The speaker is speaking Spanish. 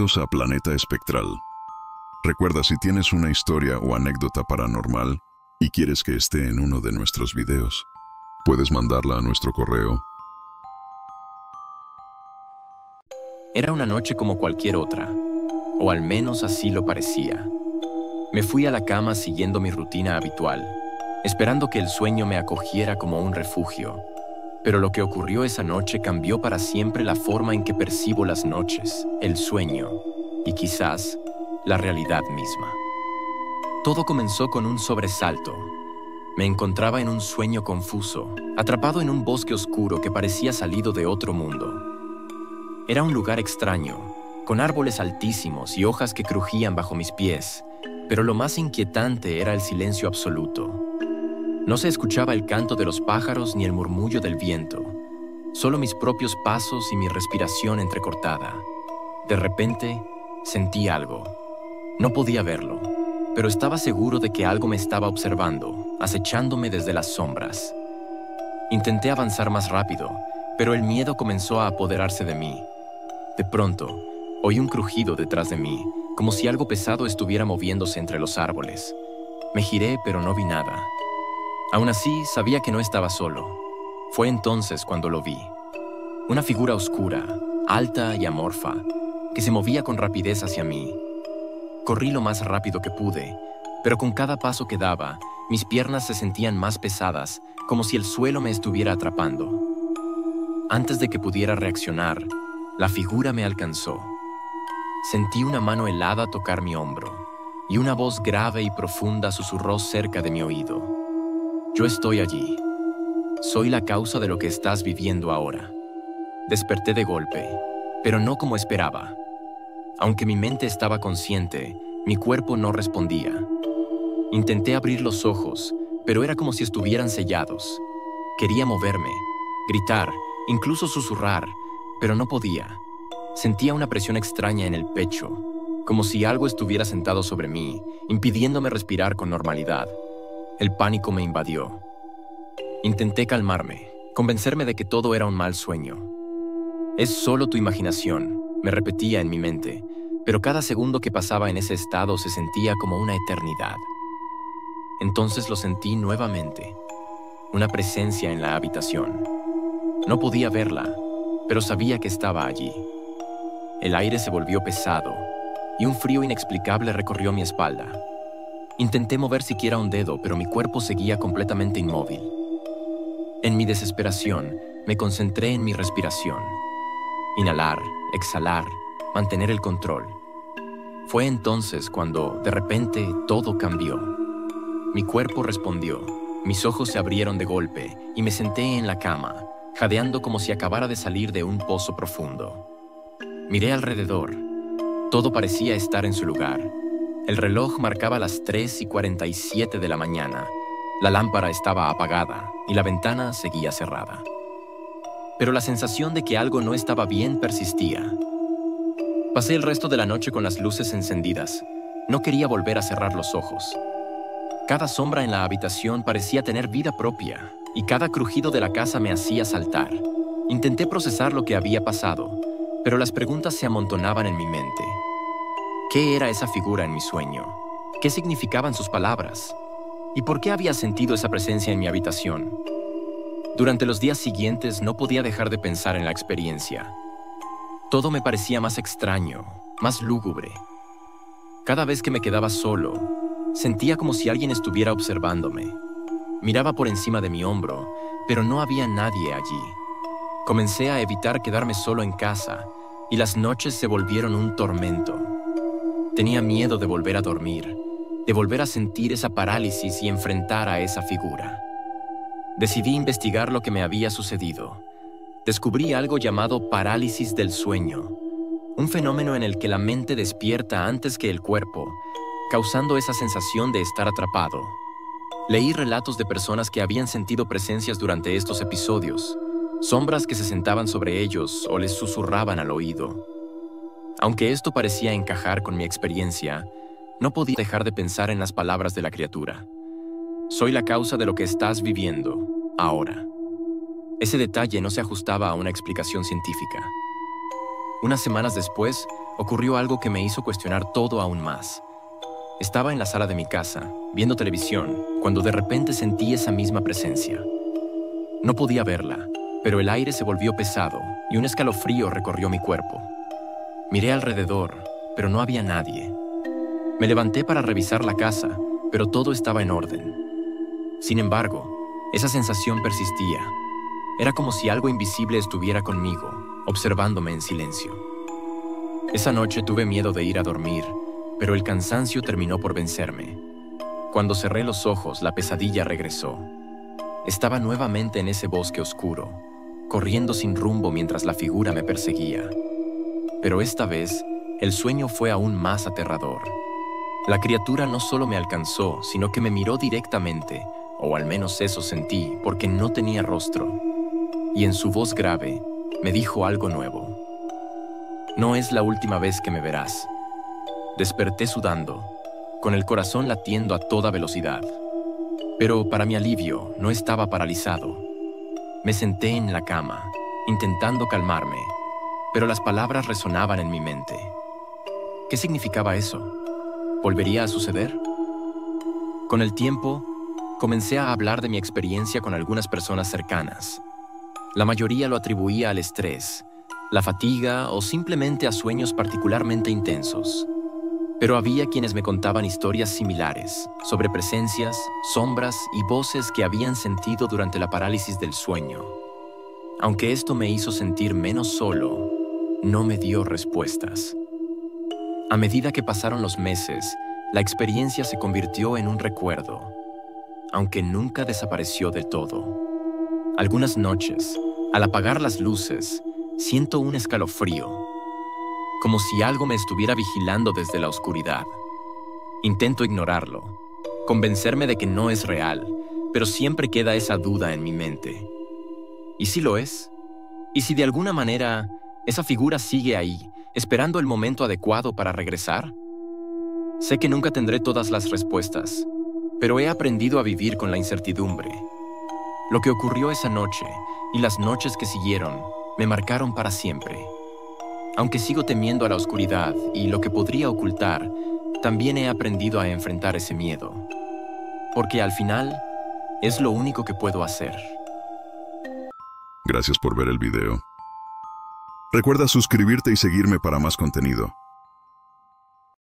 Bienvenidos a Planeta Espectral. Recuerda, si tienes una historia o anécdota paranormal y quieres que esté en uno de nuestros videos, puedes mandarla a nuestro correo. Era una noche como cualquier otra, o al menos así lo parecía. Me fui a la cama siguiendo mi rutina habitual, esperando que el sueño me acogiera como un refugio. Pero lo que ocurrió esa noche cambió para siempre la forma en que percibo las noches, el sueño y quizás la realidad misma. Todo comenzó con un sobresalto. Me encontraba en un sueño confuso, atrapado en un bosque oscuro que parecía salido de otro mundo. Era un lugar extraño, con árboles altísimos y hojas que crujían bajo mis pies, pero lo más inquietante era el silencio absoluto. No se escuchaba el canto de los pájaros ni el murmullo del viento, solo mis propios pasos y mi respiración entrecortada. De repente, sentí algo. No podía verlo, pero estaba seguro de que algo me estaba observando, acechándome desde las sombras. Intenté avanzar más rápido, pero el miedo comenzó a apoderarse de mí. De pronto, oí un crujido detrás de mí, como si algo pesado estuviera moviéndose entre los árboles. Me giré, pero no vi nada. Aún así, sabía que no estaba solo. Fue entonces cuando lo vi. Una figura oscura, alta y amorfa, que se movía con rapidez hacia mí. Corrí lo más rápido que pude, pero con cada paso que daba, mis piernas se sentían más pesadas, como si el suelo me estuviera atrapando. Antes de que pudiera reaccionar, la figura me alcanzó. Sentí una mano helada tocar mi hombro, y una voz grave y profunda susurró cerca de mi oído. Yo estoy allí. Soy la causa de lo que estás viviendo ahora. Desperté de golpe, pero no como esperaba. Aunque mi mente estaba consciente, mi cuerpo no respondía. Intenté abrir los ojos, pero era como si estuvieran sellados. Quería moverme, gritar, incluso susurrar, pero no podía. Sentía una presión extraña en el pecho, como si algo estuviera sentado sobre mí, impidiéndome respirar con normalidad. El pánico me invadió. Intenté calmarme, convencerme de que todo era un mal sueño. Es solo tu imaginación, me repetía en mi mente, pero cada segundo que pasaba en ese estado se sentía como una eternidad. Entonces lo sentí nuevamente, una presencia en la habitación. No podía verla, pero sabía que estaba allí. El aire se volvió pesado, y un frío inexplicable recorrió mi espalda. Intenté mover siquiera un dedo, pero mi cuerpo seguía completamente inmóvil. En mi desesperación, me concentré en mi respiración. Inhalar, exhalar, mantener el control. Fue entonces cuando, de repente, todo cambió. Mi cuerpo respondió, mis ojos se abrieron de golpe y me senté en la cama, jadeando como si acabara de salir de un pozo profundo. Miré alrededor. Todo parecía estar en su lugar. El reloj marcaba las 3:47 de la mañana. La lámpara estaba apagada y la ventana seguía cerrada. Pero la sensación de que algo no estaba bien persistía. Pasé el resto de la noche con las luces encendidas. No quería volver a cerrar los ojos. Cada sombra en la habitación parecía tener vida propia y cada crujido de la casa me hacía saltar. Intenté procesar lo que había pasado, pero las preguntas se amontonaban en mi mente. ¿Qué era esa figura en mi sueño? ¿Qué significaban sus palabras? ¿Y por qué había sentido esa presencia en mi habitación? Durante los días siguientes no podía dejar de pensar en la experiencia. Todo me parecía más extraño, más lúgubre. Cada vez que me quedaba solo, sentía como si alguien estuviera observándome. Miraba por encima de mi hombro, pero no había nadie allí. Comencé a evitar quedarme solo en casa, y las noches se volvieron un tormento. Tenía miedo de volver a dormir, de volver a sentir esa parálisis y enfrentar a esa figura. Decidí investigar lo que me había sucedido. Descubrí algo llamado parálisis del sueño, un fenómeno en el que la mente despierta antes que el cuerpo, causando esa sensación de estar atrapado. Leí relatos de personas que habían sentido presencias durante estos episodios, sombras que se sentaban sobre ellos o les susurraban al oído. Aunque esto parecía encajar con mi experiencia, no podía dejar de pensar en las palabras de la criatura. Soy la causa de lo que estás viviendo, ahora. Ese detalle no se ajustaba a una explicación científica. Unas semanas después, ocurrió algo que me hizo cuestionar todo aún más. Estaba en la sala de mi casa, viendo televisión, cuando de repente sentí esa misma presencia. No podía verla, pero el aire se volvió pesado y un escalofrío recorrió mi cuerpo. Miré alrededor, pero no había nadie. Me levanté para revisar la casa, pero todo estaba en orden. Sin embargo, esa sensación persistía. Era como si algo invisible estuviera conmigo, observándome en silencio. Esa noche tuve miedo de ir a dormir, pero el cansancio terminó por vencerme. Cuando cerré los ojos, la pesadilla regresó. Estaba nuevamente en ese bosque oscuro, corriendo sin rumbo mientras la figura me perseguía. Pero esta vez, el sueño fue aún más aterrador. La criatura no solo me alcanzó, sino que me miró directamente, o al menos eso sentí, porque no tenía rostro. Y en su voz grave, me dijo algo nuevo. No es la última vez que me verás. Desperté sudando, con el corazón latiendo a toda velocidad. Pero para mi alivio, no estaba paralizado. Me senté en la cama, intentando calmarme, pero las palabras resonaban en mi mente. ¿Qué significaba eso? ¿Volvería a suceder? Con el tiempo, comencé a hablar de mi experiencia con algunas personas cercanas. La mayoría lo atribuía al estrés, la fatiga o simplemente a sueños particularmente intensos. Pero había quienes me contaban historias similares sobre presencias, sombras y voces que habían sentido durante la parálisis del sueño. Aunque esto me hizo sentir menos solo, no me dio respuestas. A medida que pasaron los meses, la experiencia se convirtió en un recuerdo, aunque nunca desapareció del todo. Algunas noches, al apagar las luces, siento un escalofrío, como si algo me estuviera vigilando desde la oscuridad. Intento ignorarlo, convencerme de que no es real, pero siempre queda esa duda en mi mente. ¿Y si lo es? ¿Y si de alguna manera esa figura sigue ahí, esperando el momento adecuado para regresar? Sé que nunca tendré todas las respuestas, pero he aprendido a vivir con la incertidumbre. Lo que ocurrió esa noche y las noches que siguieron me marcaron para siempre. Aunque sigo temiendo a la oscuridad y lo que podría ocultar, también he aprendido a enfrentar ese miedo. Porque al final, es lo único que puedo hacer. Gracias por ver el video. Recuerda suscribirte y seguirme para más contenido.